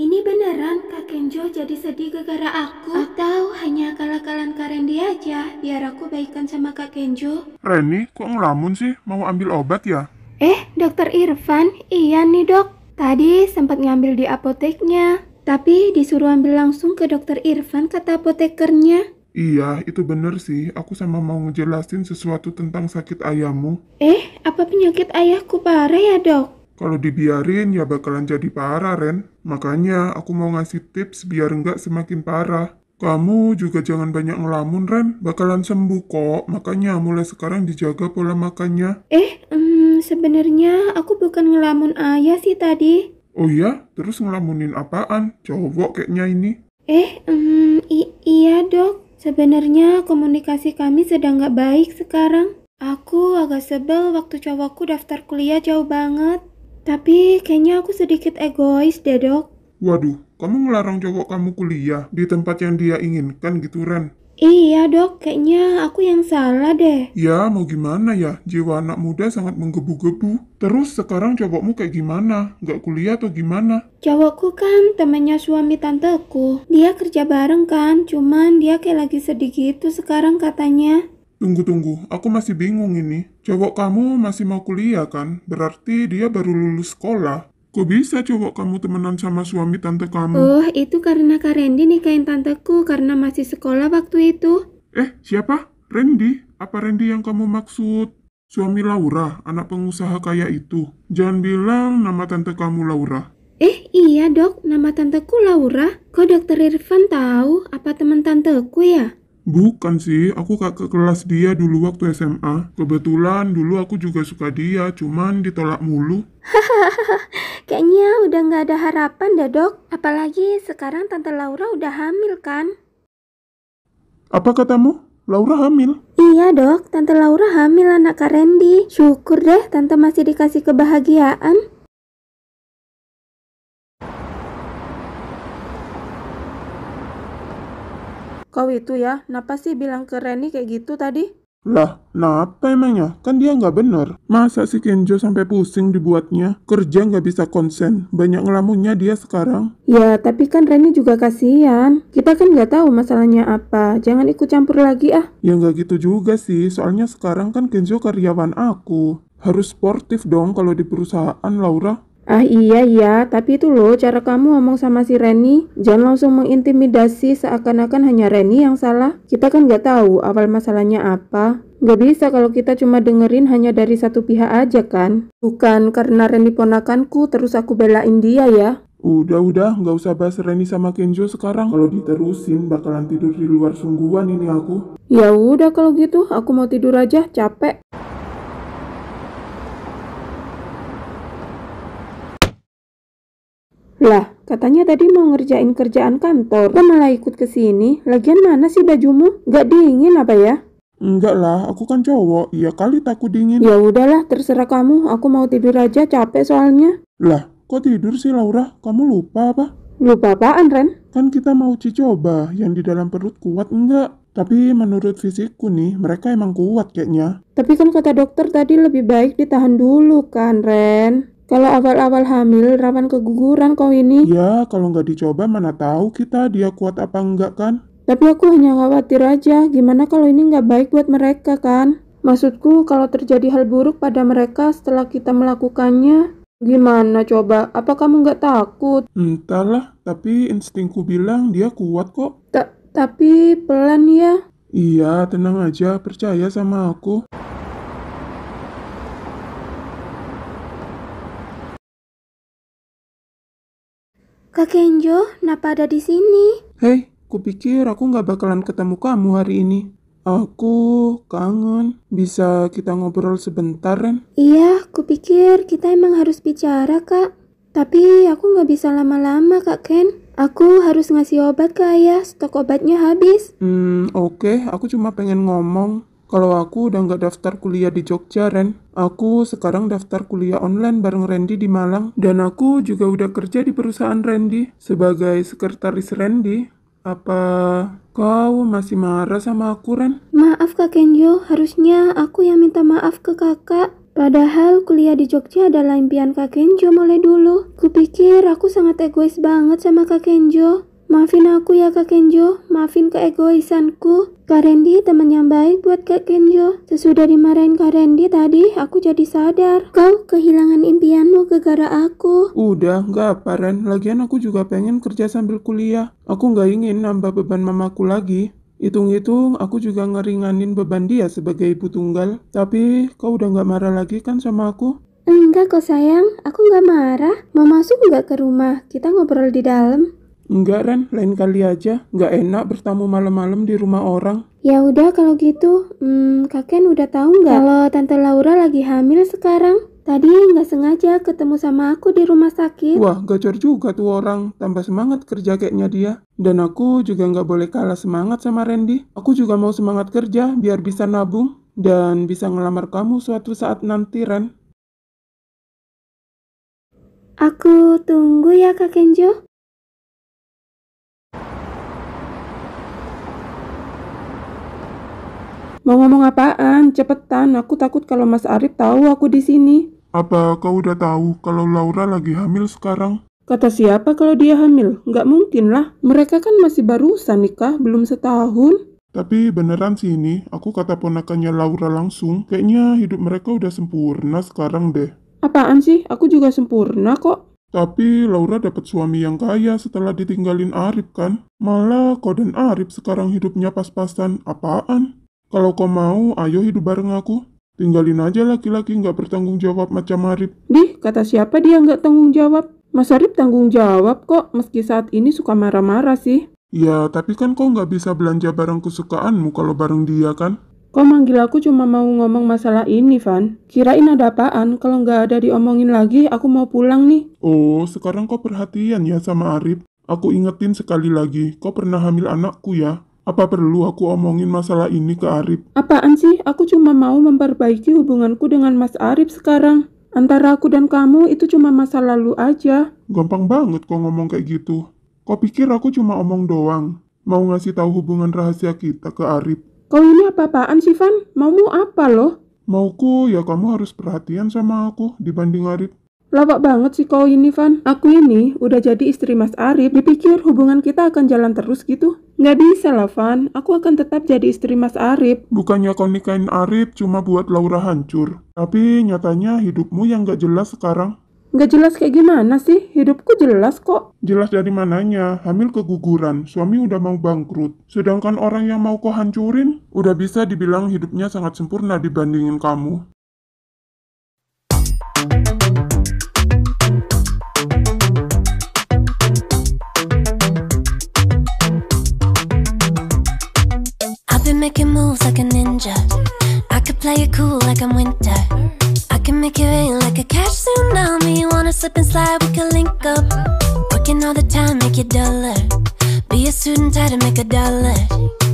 Ini beneran Kak Kenjo jadi sedih gara-gara aku? Atau hanya akal-akalan Kak Randy aja biar aku baikan sama Kak Kenjo? Reni, kok ngelamun sih? Mau ambil obat ya? Dokter Irfan? Iya nih dok. Tadi sempat ngambil di apoteknya. Tapi disuruh ambil langsung ke dokter Irfan kata apotekernya. Iya, itu bener sih. Aku sama mau ngejelasin sesuatu tentang sakit ayahmu. Apa penyakit ayahku parah ya dok? Kalau dibiarin ya bakalan jadi parah, Ren. Makanya aku mau ngasih tips biar nggak semakin parah. Kamu juga jangan banyak ngelamun, Ren. Bakalan sembuh kok. Makanya mulai sekarang dijaga pola makannya. Sebenarnya aku bukan ngelamun ayah sih tadi. Oh iya? Terus ngelamunin apaan? Cowok kayaknya ini. Iya dok. Sebenarnya komunikasi kami sedang gak baik sekarang. Aku agak sebel waktu cowokku daftar kuliah jauh banget. Tapi kayaknya aku sedikit egois deh dok. Waduh, kamu ngelarang cowok kamu kuliah di tempat yang dia inginkan gitu, Ren. Iya dok, kayaknya aku yang salah deh. Ya, mau gimana ya? Jiwa anak muda sangat menggebu-gebu. Terus sekarang cowokmu kayak gimana? Nggak kuliah atau gimana? Cowokku kan temannya suami tanteku. Dia kerja bareng kan, cuman dia kayak lagi sedih gitu sekarang katanya. Tunggu, aku masih bingung ini. Cowok kamu masih mau kuliah kan? Berarti dia baru lulus sekolah. Kok bisa cowok kamu temenan sama suami tante kamu? Oh, itu karena Kak Randy nikahin tanteku karena masih sekolah waktu itu. Siapa? Randy? Apa Randy yang kamu maksud? Suami Laura, anak pengusaha kaya itu. Jangan bilang nama tante kamu Laura. Iya dok, nama tanteku Laura. Kok dokter Irfan tahu? Apa teman tanteku ya? Bukan sih, aku kakak kelas dia dulu waktu SMA. Kebetulan dulu aku juga suka dia, cuman ditolak mulu. Kayaknya udah nggak ada harapan dah dok. Apalagi sekarang tante Laura udah hamil kan? Apa katamu? Laura hamil? Iya dok, tante Laura hamil anak Kak Randy. Syukur deh tante masih dikasih kebahagiaan. Kau itu ya, kenapa sih bilang ke Reni kayak gitu tadi? Lah, kenapa emangnya? Kan dia nggak bener. Masa si Kenjo sampai pusing dibuatnya? Kerja nggak bisa konsen. Banyak ngelamunnya dia sekarang. Ya, tapi kan Reni juga kasihan. Kita kan nggak tahu masalahnya apa. Jangan ikut campur lagi ah. Ya nggak gitu juga sih, soalnya sekarang kan Kenjo karyawan aku. Harus sportif dong kalau di perusahaan, Laura. Iya, tapi itu loh cara kamu ngomong sama si Reni. Jangan langsung mengintimidasi seakan-akan hanya Reni yang salah. Kita kan nggak tahu awal masalahnya apa. Nggak bisa kalau kita cuma dengerin hanya dari satu pihak aja kan. Bukan karena Reni ponakanku terus aku belain dia ya. Udah, nggak usah bahas Reni sama Kenjo sekarang. Kalau diterusin bakalan tidur di luar sungguhan ini aku. Ya udah kalau gitu, aku mau tidur aja, capek. Lah, katanya tadi mau ngerjain kerjaan kantor. Kok malah ikut ke sini? Lagian mana sih bajumu? Gak dingin apa ya? Enggak lah, aku kan cowok. Iya kali takut dingin. Ya udahlah, terserah kamu. Aku mau tidur aja, capek soalnya. Lah, kok tidur sih Laura? Kamu lupa apa? Lupa apaan, Ren? Kan kita mau uji coba, yang di dalam perut kuat enggak? Tapi menurut fisikku nih, mereka emang kuat kayaknya. Tapi kan kata dokter tadi lebih baik ditahan dulu kan, Ren? Kalau awal-awal hamil, rawan keguguran kau ini. Ya, kalau nggak dicoba mana tahu kita dia kuat apa enggak kan? Tapi aku hanya khawatir aja, gimana kalau ini nggak baik buat mereka kan? Maksudku, kalau terjadi hal buruk pada mereka setelah kita melakukannya, gimana coba? Apa kamu nggak takut? Entahlah, tapi instingku bilang dia kuat kok. Tapi pelan ya. Iya, tenang aja, percaya sama aku. Kak Kenjo, kenapa ada di sini? Hei, kupikir aku nggak bakalan ketemu kamu hari ini. Aku kangen. Bisa kita ngobrol sebentar, Ren? Iya, kupikir kita emang harus bicara, Kak. Tapi aku nggak bisa lama-lama, Kak Ken. Aku harus ngasih obat ke ayah, stok obatnya habis. Oke, aku cuma pengen ngomong. Kalau aku udah nggak daftar kuliah di Jogja, Ren. Aku sekarang daftar kuliah online bareng Randy di Malang. Dan aku juga udah kerja di perusahaan Randy sebagai sekretaris Randy. Apa kau masih marah sama aku, Ren? Maaf Kak Kenjo, harusnya aku yang minta maaf ke kakak. Padahal kuliah di Jogja adalah impian Kak Kenjo mulai dulu. Kupikir aku sangat egois banget sama Kak Kenjo. Maafin aku ya Kak Kenjo, maafin keegoisanku. Kak Randy teman yang baik buat Kak Kenjo. Sesudah dimarahin Kak Randy tadi, aku jadi sadar. Kau kehilangan impianmu gara-gara aku. Udah, nggak apa, Ren. Lagian aku juga pengen kerja sambil kuliah. Aku nggak ingin nambah beban mamaku lagi. Hitung-hitung, aku juga ngeringanin beban dia sebagai ibu tunggal. Tapi, kau udah nggak marah lagi kan sama aku? Enggak kok sayang, aku nggak marah. Mau masuk nggak ke rumah? Kita ngobrol di dalam. Enggak, Ren. Lain kali aja. Nggak enak bertamu malam-malam di rumah orang. Ya udah kalau gitu, Kak Ken udah tahu nggak kalau Tante Laura lagi hamil sekarang? Tadi nggak sengaja ketemu sama aku di rumah sakit. Wah, gacor juga tuh orang. Tambah semangat kerja kayaknya dia. Dan aku juga nggak boleh kalah semangat sama Randy. Aku juga mau semangat kerja biar bisa nabung dan bisa ngelamar kamu suatu saat nanti, Ren. Aku tunggu ya Kak Kenjo. Mau ngomong apaan? Cepetan, aku takut kalau Mas Arif tahu aku di sini. Apa kau udah tahu kalau Laura lagi hamil sekarang? Kata siapa kalau dia hamil? Nggak mungkin lah. Mereka kan masih barusan nikah, belum setahun. Tapi beneran sih ini, aku kata ponakannya Laura langsung. Kayaknya hidup mereka udah sempurna sekarang deh. Apaan sih? Aku juga sempurna kok. Tapi Laura dapat suami yang kaya setelah ditinggalin Arif kan? Malah kau dan Arif sekarang hidupnya pas-pasan. Apaan? Kalau kau mau, ayo hidup bareng aku. Tinggalin aja laki-laki nggak bertanggung jawab macam Arif. Dih, kata siapa dia nggak tanggung jawab? Mas Arif tanggung jawab kok, meski saat ini suka marah-marah sih. Ya, tapi kan kau nggak bisa belanja barang kesukaanmu kalau bareng dia kan? Kau manggil aku cuma mau ngomong masalah ini, Van. Kirain ada apaan? Kalau nggak ada diomongin lagi, aku mau pulang nih. Oh, sekarang kau perhatian ya sama Arif. Aku ingetin sekali lagi, kau pernah hamil anakku ya. Apa perlu aku omongin masalah ini ke Arif? Apaan sih? Aku cuma mau memperbaiki hubunganku dengan Mas Arif sekarang. Antara aku dan kamu itu cuma masa lalu aja. Gampang banget kau ngomong kayak gitu. Kau pikir aku cuma omong doang? Mau ngasih tahu hubungan rahasia kita ke Arif? Kau ini apa-apaan sih, Van? Maumu apa loh? Mauku ya kamu harus perhatian sama aku dibanding Arif. Lawak banget sih kau ini, Van. Aku ini udah jadi istri Mas Arif. Dipikir hubungan kita akan jalan terus gitu? Nggak bisa lah, Van. Aku akan tetap jadi istri Mas Arif. Bukannya kau nikahin Arif cuma buat Laura hancur. Tapi nyatanya hidupmu yang gak jelas sekarang. Nggak jelas kayak gimana sih? Hidupku jelas kok. Jelas dari mananya? Hamil keguguran, suami udah mau bangkrut. Sedangkan orang yang mau kau hancurin, udah bisa dibilang hidupnya sangat sempurna dibandingin kamu. I've been making moves like a ninja. I could play it cool like I'm winter. I can make it rain like a cash tsunami. Wanna slip and slide, we can link up. Working all the time, make it duller. Be a student, try to make $1.